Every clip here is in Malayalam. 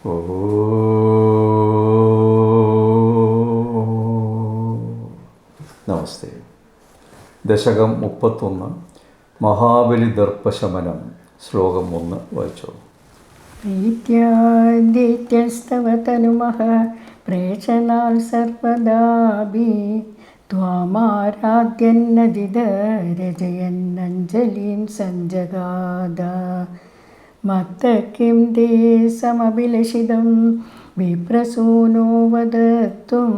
ഓ നമസ്തേ. ദശകം 31 മഹാബലി ദർപ്പശമനം. ശ്ലോകം 1 വായിച്ചോളൂ. പ്രീത്യാദിത്യസ്തവ തനുമഃ പ്രേക്ഷണാൽ സർവദാഭി ത്വാമാരാധ്യന്നജിതരജയന്നഞ്ജലിം സഞ്ജഗാദ മത്ത കിം തേ സമഭിലഷിതം വിപ്രസൂനോ വദത്തും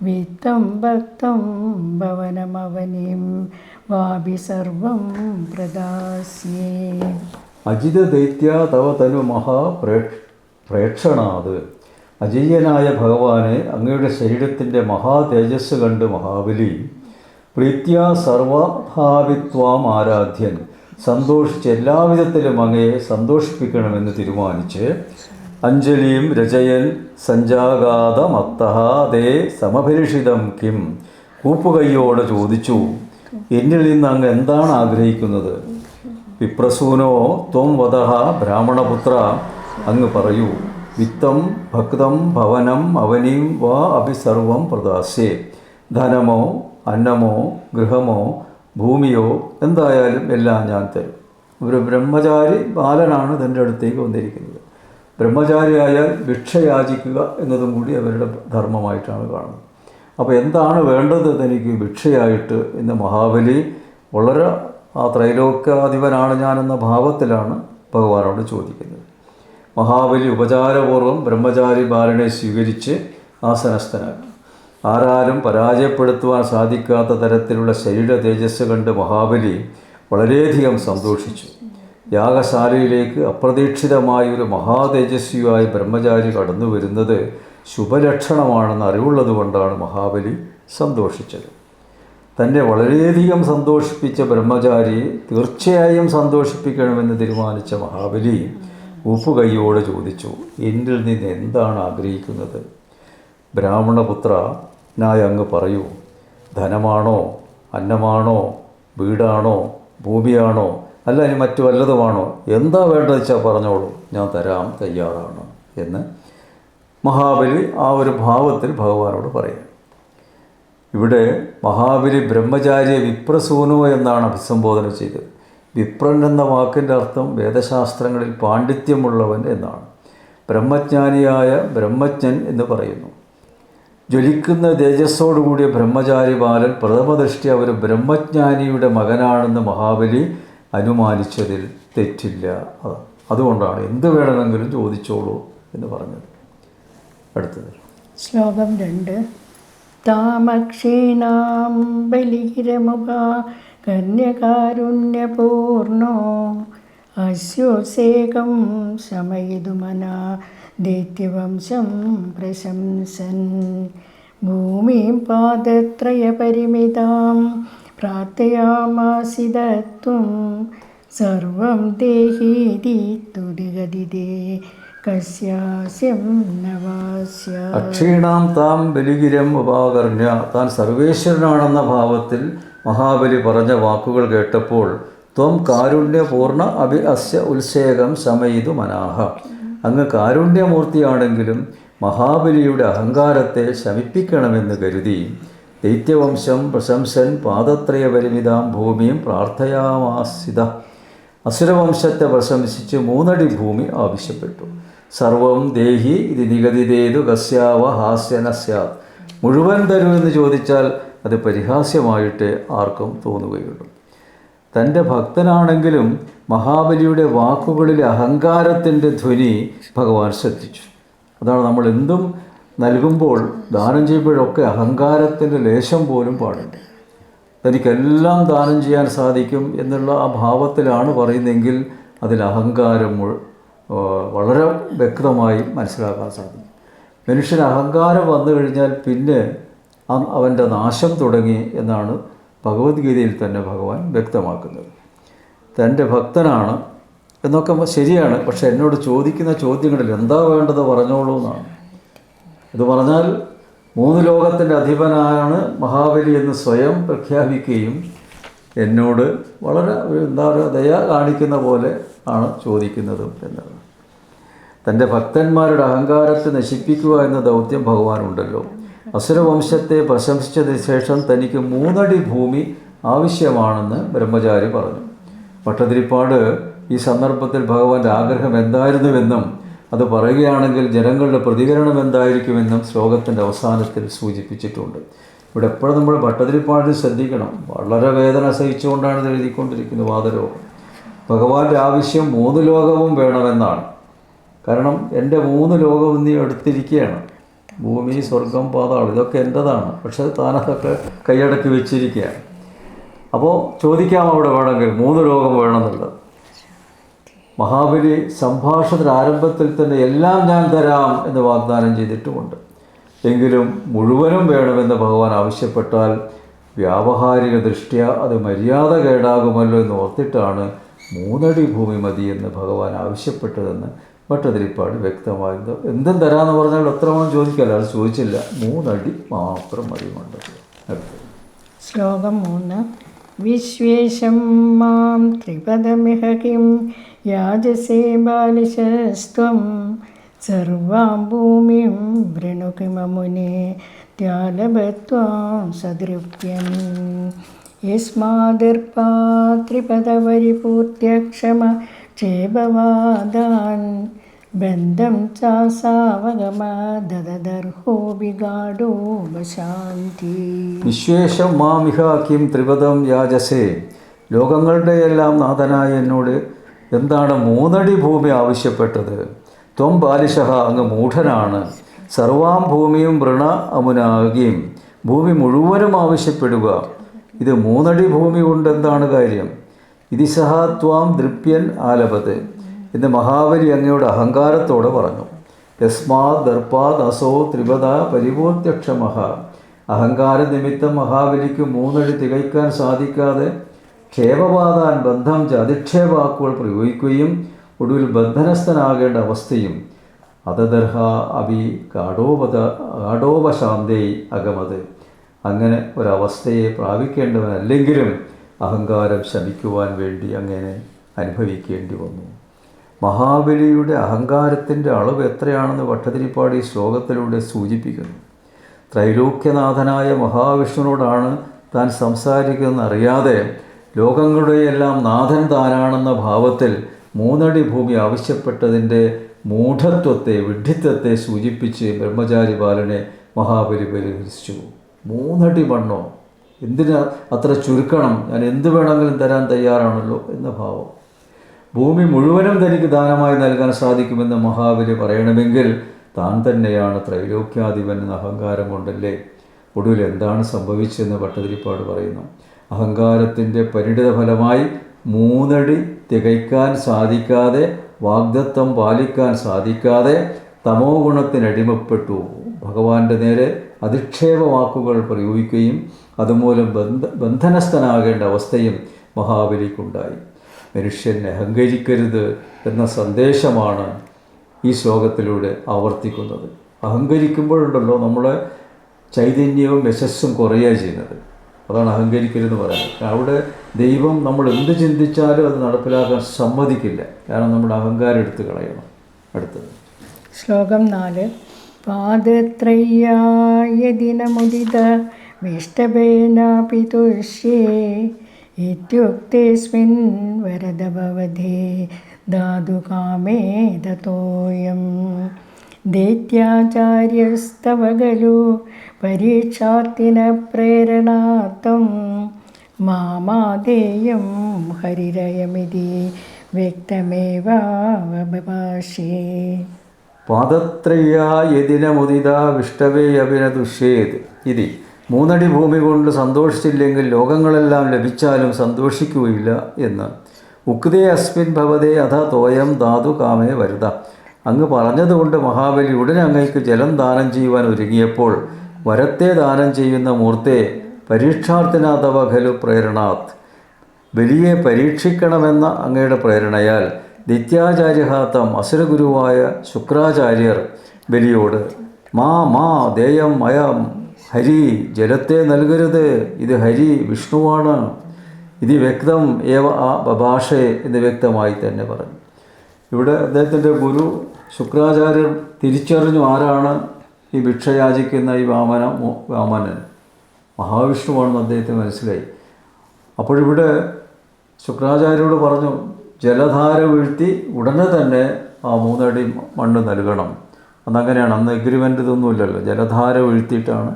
വിത്തം ഭക്തം ഭവനമവനിം വാപി സർവം പ്രദാസ്യേ. അജിതദൈത്യ തവ തനു പ്രേക്ഷണാത്. അജയ്യനായ ഭഗവാനെ, അങ്ങയുടെ ശരീരത്തിൻ്റെ മഹാതേജസ് കണ്ട് മഹാബലി പ്രീത്യാ സർവഭാവിത്വാം ആരാധ്യൻ, സന്തോഷിച്ച് എല്ലാവിധത്തിലും അങ്ങയെ സന്തോഷിപ്പിക്കണമെന്ന് തീരുമാനിച്ച് അഞ്ജലിയും രചയൻ സഞ്ജാഗാതമത്തഃ തേ സമഭിലഷിതം കിം, കൂപ്പുകൈയോടെ ചോദിച്ചു, എന്നിൽ നിന്ന് അങ്ങ് എന്താണ് ആഗ്രഹിക്കുന്നത്? വിപ്രസൂനോ ത്വം വദഃ ബ്രാഹ്മണപുത്ര, അങ്ങ് പറയൂ. വിത്തം ഭക്തം ഭവനം അവനിം വാ അഭി സർവം പ്രദാസ്യേ. ധനമോ അന്നമോ ഗൃഹമോ ഭൂമിയോ എന്തായാലും എല്ലാം ഞാൻ തരും. ഒരു ബ്രഹ്മചാരി ബാലനാണ് തൻ്റെ അടുത്തേക്ക് വന്നിരിക്കുന്നത്. ബ്രഹ്മചാരിയായാൽ ഭിക്ഷ യാചിക്കുക എന്നതും കൂടി അവരുടെ ധർമ്മമായിട്ടാണ് കാണുന്നത്. അപ്പോൾ എന്താണ് വേണ്ടത് തനിക്ക് ഭിക്ഷയായിട്ട് എന്ന് മഹാബലി വളരെ ആ ത്രൈലോക്യാധിപനാണ് ഞാനെന്ന ഭാവത്തിലാണ് ഭഗവാനോട് ചോദിക്കുന്നത്. മഹാബലി ഉപചാരപൂർവ്വം ബ്രഹ്മചാരി ബാലനെ സ്വീകരിച്ച് ആസനസ്ഥനാക്കി. ആരാലും പരാജയപ്പെടുത്തുവാൻ സാധിക്കാത്ത തരത്തിലുള്ള ശരീര തേജസ് കണ്ട് മഹാബലി വളരെയധികം സന്തോഷിച്ചു. യാഗശാലയിലേക്ക് അപ്രതീക്ഷിതമായ ഒരു മഹാതേജസ്വിയായ ബ്രഹ്മചാരി കടന്നു വരുന്നത് ശുഭലക്ഷണമാണെന്ന് അറിവുള്ളതുകൊണ്ടാണ് മഹാബലി സന്തോഷിച്ചത്. തന്നെ വളരെയധികം സന്തോഷിപ്പിച്ച ബ്രഹ്മചാരിയെ തീർച്ചയായും സന്തോഷിപ്പിക്കണമെന്ന് തീരുമാനിച്ച മഹാബലി ഉപ്പുകൈയോടെ ചോദിച്ചു, എന്നിൽ നിന്ന് എന്താണ് ആഗ്രഹിക്കുന്നത്? ബ്രാഹ്മണപുത്രനായ അങ്ങ് പറയൂ. ധനമാണോ, അന്നമാണോ, വീടാണോ, ഭൂമിയാണോ, അല്ല ഇനി മറ്റു വല്ലതുമാണോ? എന്താ വേണ്ടതെന്ന് വെച്ചാൽ പറഞ്ഞോളൂ, ഞാൻ തരാൻ തയ്യാറാണ് എന്ന് മഹാബലി ആ ഒരു ഭാവത്തിൽ ഭഗവാനോട് പറയും. ഇവിടെ മഹാബലി ബ്രഹ്മചാരിയെ വിപ്രസൂനോ എന്നാണ് അഭിസംബോധന ചെയ്തത്. വിപ്രൻ എന്ന വാക്കിൻ്റെ അർത്ഥം വേദശാസ്ത്രങ്ങളിൽ പാണ്ഡിത്യമുള്ളവൻ എന്നാണ്. ബ്രഹ്മജ്ഞാനിയായ ബ്രഹ്മജ്ഞൻ എന്ന് പറയുന്നു. ജ്വലിക്കുന്ന തേജസ്സോടുകൂടിയ ബ്രഹ്മചാരി ബാലൻ പ്രഥമദൃഷ്ട്യാ ഒരു ബ്രഹ്മജ്ഞാനിയുടെ മകനാണെന്ന് മഹാബലി അനുമാനിച്ചതിൽ തെറ്റില്ല. അതുകൊണ്ടാണ് എന്ത് വേണമെങ്കിലും ചോദിച്ചോളൂ എന്ന് പറഞ്ഞത്. അടുത്തത് ശ്ലോകം 2. താമക്ഷീണാം ബലിഗിരമുഖ കന്യകാരുണ്യപൂർണോ അസ്യോത്സേകം ശമയിതുമനാ ദൈത്യവംശം പ്രശംസൻ ഭൂമിം പാദത്രയപരിമിതാം പ്രാർത്ഥയാമാസിതത്വം സർവം ദേഹീതി തുതിഗതിദേ കസ്യാസ്യം നവാസ്യ. അക്ഷീണാം താം ബലിഗിരം ഉപാകർണ്യ. താൻ സർവേശ്വരനാണെന്ന ഭാവത്തിൽ മഹാബലി പറഞ്ഞ വാക്കുകൾ കേട്ടപ്പോൾ ത്വം കാരുണ്യപൂർണ്ണ അഭി അസ്യ ഉത്സേകം ശമയിതു മനാഹ. അങ്ങ് കാരുണ്യമൂർത്തിയാണെങ്കിലും മഹാബലിയുടെ അഹങ്കാരത്തെ ശമിപ്പിക്കണമെന്ന് കരുതി ദൈത്യവംശം പ്രശംസൻ പാദത്രയപരിമിതാം ഭൂമിയും പ്രാർത്ഥയാമാസിത. അസുരവംശത്തെ പ്രശംസിച്ച് 3 അടി ഭൂമി ആവശ്യപ്പെട്ടു. സർവം ദേഹി ഇത് നിഗതിതേതു കസ്യാവ ഹാസ്യനസ്യാത്. മുഴുവൻ തരൂ എന്ന് ചോദിച്ചാൽ അത് പരിഹാസ്യമായിട്ട് ആർക്കും തോന്നുകയുള്ളൂ. തൻ്റെ ഭക്തനാണെങ്കിലും മഹാബലിയുടെ വാക്കുകളിലെ അഹങ്കാരത്തിൻ്റെ ധ്വനി ഭഗവാൻ ശ്രദ്ധിച്ചു. അതാണ് നമ്മൾ എന്തും നൽകുമ്പോൾ ദാനം ചെയ്യുമ്പോഴൊക്കെ അഹങ്കാരത്തിൻ്റെ ലേശം പോലും പാടില്ല. തനിക്കെല്ലാം ദാനം ചെയ്യാൻ സാധിക്കും എന്നുള്ള ആ ഭാവത്തിലാണ് പറയുന്നതെങ്കിൽ അതിൽ അഹങ്കാരം വളരെ വ്യക്തമായി മനസ്സിലാക്കാൻ സാധിക്കും. മനുഷ്യന് അഹങ്കാരം വന്നു കഴിഞ്ഞാൽ പിന്നെ അവൻ്റെ നാശം തുടങ്ങി എന്നാണ് ഭഗവത്ഗീതയിൽ തന്നെ ഭഗവാൻ വ്യക്തമാക്കുന്നത്. തൻ്റെ ഭക്തനാണ് എന്നൊക്കെ ശരിയാണ്, പക്ഷെ എന്നോട് ചോദിക്കുന്ന ചോദ്യങ്ങളിൽ എന്താ വേണ്ടത് പറഞ്ഞോളൂ എന്നാണ്. ഇത് പറഞ്ഞാൽ 3 ലോകത്തിൻ്റെ അധിപനാണ് മഹാബലി എന്ന് സ്വയം പ്രഖ്യാപിക്കുകയും എന്നോട് വളരെ എന്താ പറയുക ദയ കാണിക്കുന്ന പോലെ ആണ് ചോദിക്കുന്നതും എന്നത്. തൻ്റെ ഭക്തന്മാരുടെ അഹങ്കാരത്തെ നശിപ്പിക്കുക എന്ന ദൗത്യം ഭഗവാനുണ്ടല്ലോ. അസുരവംശത്തെ പ്രശംസിച്ചതിന് ശേഷം തനിക്ക് 3 അടി ഭൂമി ആവശ്യമാണെന്ന് ബ്രഹ്മചാരി പറഞ്ഞു. ഭട്ടതിരിപ്പാട് ഈ സന്ദർഭത്തിൽ ഭഗവാന്റെ ആഗ്രഹം എന്തായിരുന്നുവെന്നും അത് പറയുകയാണെങ്കിൽ ജനങ്ങളുടെ പ്രതികരണം എന്തായിരിക്കുമെന്നും ശ്ലോകത്തിൻ്റെ അവസാനത്തിൽ സൂചിപ്പിച്ചിട്ടുണ്ട്. ഇവിടെ എപ്പോഴും നമ്മൾ ഭട്ടതിരിപ്പാടിൽ ശ്രദ്ധിക്കണം. വളരെ വേദന സഹിച്ചുകൊണ്ടാണ് ഇത് എഴുതിക്കൊണ്ടിരിക്കുന്നത്. വാതരോഗം. ഭഗവാന്റെ ആവശ്യം 3 ലോകവും വേണമെന്നാണ്. കാരണം എൻ്റെ 3 ലോകവും നീ എടുത്തിരിക്കുകയാണ്. ഭൂമി, സ്വർഗം, പാതാളം ഇതൊക്കെ എൻ്റെതാണ്. പക്ഷെ താനതൊക്കെ കൈയടക്കി വെച്ചിരിക്കുകയാണ്. അപ്പോൾ ചോദിക്കാം അവിടെ വേണമെങ്കിൽ 3 ലോകം വേണമെന്നുള്ളത്. മഹാബലി സംഭാഷണത്തിൻ്റെ ആരംഭത്തിൽ തന്നെ എല്ലാം ഞാൻ തരാം എന്ന് വാഗ്ദാനം ചെയ്തിട്ടുമുണ്ട്. എങ്കിലും മുഴുവനും വേണമെന്ന് ഭഗവാൻ ആവശ്യപ്പെട്ടാൽ വ്യാവഹാരിക ദൃഷ്ട്യാ അത് മര്യാദ കേടാകുമല്ലോ എന്ന് ഓർത്തിട്ടാണ് 3 അടി ഭൂമി മതിയെന്ന് ഭഗവാൻ ആവശ്യപ്പെട്ടതെന്ന് ഭട്ടതിരിപ്പാട് വ്യക്തമായത്. എന്തും തരാമെന്ന് പറഞ്ഞാൽ എത്രമാണം ചോദിക്കാമല്ലോ, അത് ചോദിച്ചില്ല. 3 അടി മാത്രം മതി മണ്ഡലം. ശ്ലോകം 3. വിശ്വേശം മാം ത്രിപദമിഹ കിം യാജസേ ബാലിശസ്ത്വം സർവാം ഭൂമിം വൃണുകിമമുനെ ത്യാലഭത്വാം സദൃപ്യം യസ്മാദിർപാത്രിപദവരിപൂർത്യക്ഷമ ക്ഷേപവാദാൻ ബന്ധം ചാസാവഗമദദർഹോ വിഗാഢോപശാന്തി. വിശ്വേശം മാമിഹ കിം ത്രിപദം യാജസേ. ലോകങ്ങളുടെയെല്ലാം നാഥനായ എന്നോട് എന്താണ് 3 അടി ഭൂമി ആവശ്യപ്പെട്ടത്? ത്വം ബാലിശഃ, അങ്ങ് മൂഢനാണ്. സർവാം ഭൂമിയും വൃണ അമുനാകിയും, ഭൂമി മുഴുവനും ആവശ്യപ്പെടുക. ഇത് 3 അടി ഭൂമി കൊണ്ട് എന്താണ് കാര്യം? ഇതിസഹ ത്വാം ദൃപ്യൻ ആലപത് എന്ന് മഹാബലി അങ്ങയോട് അഹങ്കാരത്തോടെ പറഞ്ഞു. യസ്മാത് ദർപ്പാത് അസോ ത്രിപദ പരിപൂർത്യക്ഷമഃ. അഹങ്കാര നിമിത്തം മഹാബലിക്ക് 3 അടി തികയ്ക്കാൻ സാധിക്കാതെ ക്ഷേപവാദാൻ ബന്ധം അധിക്ഷേപാക്കുകൾ പ്രയോഗിക്കുകയും ഒടുവിൽ ബന്ധനസ്ഥനാകേണ്ട അവസ്ഥയും അതദർഹ അഭി ഗാഢോപശാന്തേ അഗമത്. അങ്ങനെ ഒരവസ്ഥയെ പ്രാപിക്കേണ്ടവനല്ലെങ്കിലും അഹങ്കാരം ശമിക്കുവാൻ വേണ്ടി അങ്ങനെ അനുഭവിക്കേണ്ടി വന്നു. മഹാബലിയുടെ അഹങ്കാരത്തിൻ്റെ അളവ് എത്രയാണെന്ന് ഭട്ടതിരിപ്പാട് ഈ ശ്ലോകത്തിലൂടെ സൂചിപ്പിക്കുന്നു. ത്രൈലോക്യനാഥനായ മഹാവിഷ്ണുവിനോടാണ് താൻ സംസാരിക്കുന്നതെന്നറിയാതെ ലോകങ്ങളുടെയെല്ലാം നാഥൻ താനാണെന്ന ഭാവത്തിൽ 3 അടി ഭൂമി ആവശ്യപ്പെട്ടതിൻ്റെ മൂഢത്വത്തെ, വിഡ്ഢിത്തത്തെ സൂചിപ്പിച്ച് ബ്രഹ്മചാരി ബാലനെ മഹാബലി പരിഹരിച്ചു. 3 അടി മണ്ണോ, എന്തിനാ അത്ര ചുരുക്കണം? ഞാൻ എന്ത് വേണമെങ്കിലും തരാൻ തയ്യാറാണല്ലോ എന്ന ഭാവം. ഭൂമി മുഴുവനും തനിക്ക് ദാനമായി നൽകാൻ സാധിക്കുമെന്ന് മഹാബലി പറയണമെങ്കിൽ താൻ തന്നെയാണ് ത്രൈലോക്യാധിപൻ എന്ന അഹങ്കാരം കൊണ്ടല്ലേ. ഒടുവിൽ എന്താണ് സംഭവിച്ചതെന്ന് ഭട്ടതിരിപ്പാട് പറയുന്നു. അഹങ്കാരത്തിൻ്റെ പരിണിത ഫലമായി 3 അടി തികയ്ക്കാൻ സാധിക്കാതെ, വാഗ്ദത്തം പാലിക്കാൻ സാധിക്കാതെ തമോ ഗുണത്തിനടിമപ്പെട്ടു. ഭഗവാന്റെ നേരെ അധിക്ഷേപ വാക്കുകൾ പ്രയോഗിക്കുകയും അതുമൂലം ബന്ധനസ്ഥനാകേണ്ട അവസ്ഥയും മഹാബലിക്കുണ്ടായി. മനുഷ്യൻ അഹങ്കരിക്കരുത് എന്ന സന്ദേശമാണ് ഈ ശ്ലോകത്തിലൂടെ ആവർത്തിക്കുന്നത്. അഹങ്കരിക്കുമ്പോഴുണ്ടല്ലോ നമ്മുടെ ചൈതന്യവും യശസ്സും കുറയുക ചെയ്യുന്നത്. അതാണ് അഹങ്കരിക്കരുതെന്ന് പറയുന്നത്. അവിടെ ദൈവം നമ്മൾ എന്ത് ചിന്തിച്ചാലും അത് നടപ്പിലാക്കാൻ സമ്മതിക്കില്ല. കാരണം നമ്മുടെ അഹങ്കാരം എടുത്ത് കളയണം. അടുത്തത് ശ്ലോകം 4. പാദത്രയ്യായദിനമുദിത വിഷ്ടഭേനാപി തുഷ്യേ ഇത്യുക്തേസ്മിൻ വരദ ഭവതേ ധാതുകാമേ തതോയം ദൈത്യാചാര്യസ്തവ ഖലു പരീക്ഷാർത്ഥിന പ്രേരണാർത്ഥം മാമാദേയം ഹരിരയമിതി വ്യക്തമേവാവഭാഷേ. പാദത്രയ്യായദിനമുദിത വിഷ്ടവേ അഭിനദുഷ്യേത്. ഇതി 3 അടി ഭൂമി കൊണ്ട് സന്തോഷിച്ചില്ലെങ്കിൽ ലോകങ്ങളെല്ലാം ലഭിച്ചാലും സന്തോഷിക്കുകയില്ല എന്ന്. ഉക്തേ അസ്മിൻ ഭവതേ അഥ തോയം ധാതു കാമേ വരുത. അങ്ങ് പറഞ്ഞതുകൊണ്ട് മഹാബലി ഉടനെ അങ്ങയ്ക്ക് ജലം ദാനം ചെയ്യുവാൻ ഒരുങ്ങിയപ്പോൾ വരത്തെ ദാനം ചെയ്യുന്ന മൂർത്തെ പരീക്ഷാർത്ഥിനാഥവ ഖലു പ്രേരണാത്. ബലിയെ പരീക്ഷിക്കണമെന്ന അങ്ങയുടെ പ്രേരണയാൽ നിത്യാചാര്യഹാത്തം അസുരഗുരുവായ ശുക്രാചാര്യർ ബലിയോട് മാ ദേയം അയം ഹരി, ജലത്തെ നൽകരുത്, ഇത് ഹരി വിഷ്ണുവാണ്, ഇത് വ്യക്തം ഏവ ആ ബഭാഷേ എന്ന് വ്യക്തമായി തന്നെ പറഞ്ഞു. ഇവിടെ അദ്ദേഹത്തിൻ്റെ ഗുരു ശുക്രാചാര്യർ തിരിച്ചറിഞ്ഞു ആരാണ് ഈ ഭിക്ഷ യാചിക്കുന്ന ഈ വാമനൻ മഹാവിഷ്ണുവാണെന്ന് അദ്ദേഹത്തിന് മനസ്സിലായി. അപ്പോഴിവിടെ ശുക്രാചാര്യരോട് പറഞ്ഞു, ജലധാര വീഴ്ത്തി ഉടനെ തന്നെ ആ 3 അടി മണ്ണ് നൽകണം. അന്നങ്ങനെയാണ്, അന്ന് എഗ്രിമെൻ്റ് ഇതൊന്നുമില്ലല്ലോ, ജലധാര വീഴ്ത്തിയിട്ടാണ്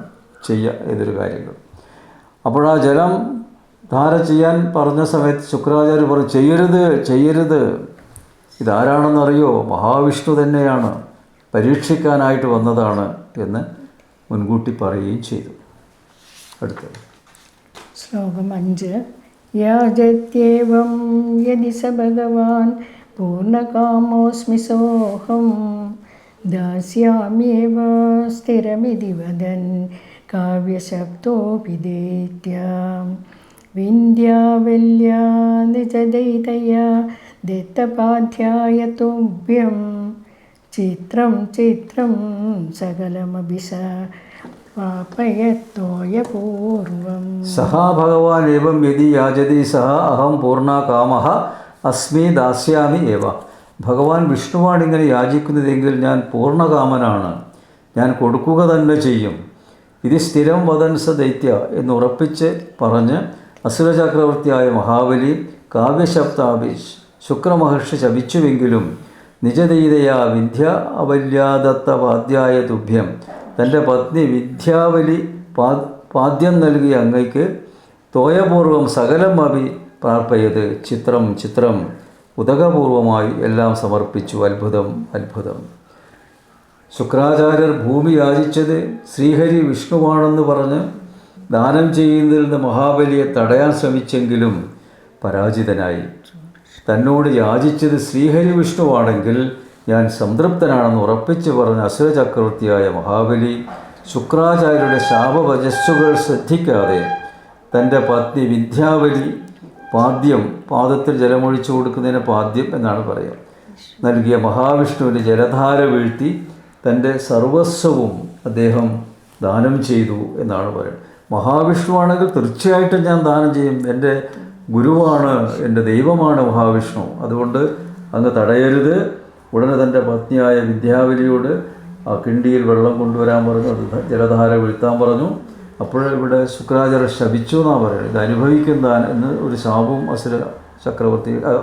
ചെയ്യുക ഏതൊരു കാര്യങ്ങൾ. അപ്പോഴാ ജലം ധാര ചെയ്യാൻ പറഞ്ഞ സമയത്ത് ശുക്രാചാര്യ പറഞ്ഞു, ചെയ്യരുത്, ഇതാരാണെന്നറിയോ, മഹാവിഷ്ണു തന്നെയാണ്, പരീക്ഷിക്കാനായിട്ട് വന്നതാണ് എന്ന് മുൻകൂട്ടി പറയുകയും ചെയ്തു. അടുത്തത് ശ്ലോകം 5. യാജത്യേവം യദി സ ഭഗവാൻ പൂർണ്ണകാമോസ്മി സോഹം ദാസ്യാമ്യേവ സ്ഥിരമിതി വദൻ കാവ്യശബ്ദോപി ദേത്യ വിന്ധ്യാവല്യാ നിജദൈതയാ ദത്തപാധ്യായ തുഭ്യം ചിത്രം സകലമഭിസ പാപയത്തോയപൂർവം. സഹാ ഭഗവാൻ ഏവം യദി യാചതി സഹ അഹം പൂർണ്ണകാമഃ അസ്മി ദാസ്യാമി ഏവ. ഭഗവാൻ വിഷ്ണുവാണ് ഇങ്ങനെ യാചിക്കുന്നതെങ്കിൽ ഞാൻ പൂർണ്ണകാമനാണ്, ഞാൻ കൊടുക്കുക തന്നെ ചെയ്യും. ഇത് സ്ഥിരം വദൻസ ദൈത്യ എന്നുറപ്പിച്ച് പറഞ്ഞ് അസുരചക്രവർത്തിയായ മഹാബലി കാവ്യശബ്ദാഭിഷ് ശുക്രമഹർഷി ശപിച്ചുവെങ്കിലും നിജദൈതയാ വിന്ധ്യ അവല്യാദത്ത പാദ്യായ തുഭ്യം, തൻ്റെ പത്നി വിദ്യാവലി പാദ്യം നൽകിയ അങ്ങയ്ക്ക് തോയപൂർവം സകലം അഭി പ്രാർപ്പയത് ചിത്രം ഉദകപൂർവമായി എല്ലാം സമർപ്പിച്ചു. അത്ഭുതം. ശുക്രാചാര്യർ ഭൂമി യാചിച്ചത് ശ്രീഹരി വിഷ്ണുവാണെന്ന് പറഞ്ഞ് ദാനം ചെയ്യുന്നതിൽ നിന്ന് മഹാബലിയെ തടയാൻ ശ്രമിച്ചെങ്കിലും പരാജിതനായി. തന്നോട് യാചിച്ചത് ശ്രീഹരി വിഷ്ണുവാണെങ്കിൽ ഞാൻ സംതൃപ്തനാണെന്ന് ഉറപ്പിച്ചു പറഞ്ഞ അസുരചക്രവർത്തിയായ മഹാബലി ശുക്രാചാര്യരുടെ ശാപവചസ്സുകൾ ശ്രദ്ധിക്കാതെ തൻ്റെ പത്നി വിദ്യാവലി പാദത്തിൽ ജലമൊഴിച്ചു കൊടുക്കുന്നതിന് പാദ്യം എന്നാണ് പറയുക, നൽകിയ മഹാവിഷ്ണുവിന് ജലധാര വീഴ്ത്തി തൻ്റെ സർവസ്വവും അദ്ദേഹം ദാനം ചെയ്തു എന്നാണ് പറയുന്നത്. മഹാവിഷ്ണുവാണെങ്കിൽ തീർച്ചയായിട്ടും ഞാൻ ദാനം ചെയ്യും, എൻ്റെ ഗുരുവാണ്, എൻ്റെ ദൈവമാണ് മഹാവിഷ്ണു, അതുകൊണ്ട് അങ്ങ് തടയരുത്. ഉടനെ തൻ്റെ പത്നിയായ വിദ്യാവലിയോട് ആ കിണ്ടിയിൽ വെള്ളം കൊണ്ടുവരാൻ പറഞ്ഞു, അത് ജലധാര വീഴ്ത്താൻ പറഞ്ഞു. അപ്പോഴിവിടെ ശുക്രാചാര്യ ശപിച്ചു എന്നാണ് പറയുന്നത്. ഇത് അനുഭവിക്കുന്ന എന്ന് ഒരു ശാപവും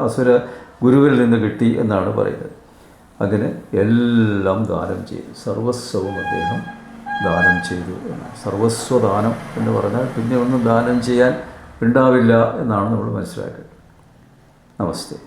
അസുര ഗുരുവിൽ നിന്ന് കിട്ടി എന്നാണ് പറയുന്നത്. അങ്ങനെ എല്ലാം ദാനം ചെയ്തു, സർവസ്വവും അദ്ദേഹം ദാനം ചെയ്തു. സർവസ്വദാനം എന്ന് പറഞ്ഞാൽ പിന്നെ ഒന്നും ദാനം ചെയ്യാൻ ഉണ്ടാവില്ല എന്നാണ് നമ്മൾ മനസ്സിലാക്കുന്നത്. നമസ്തേ.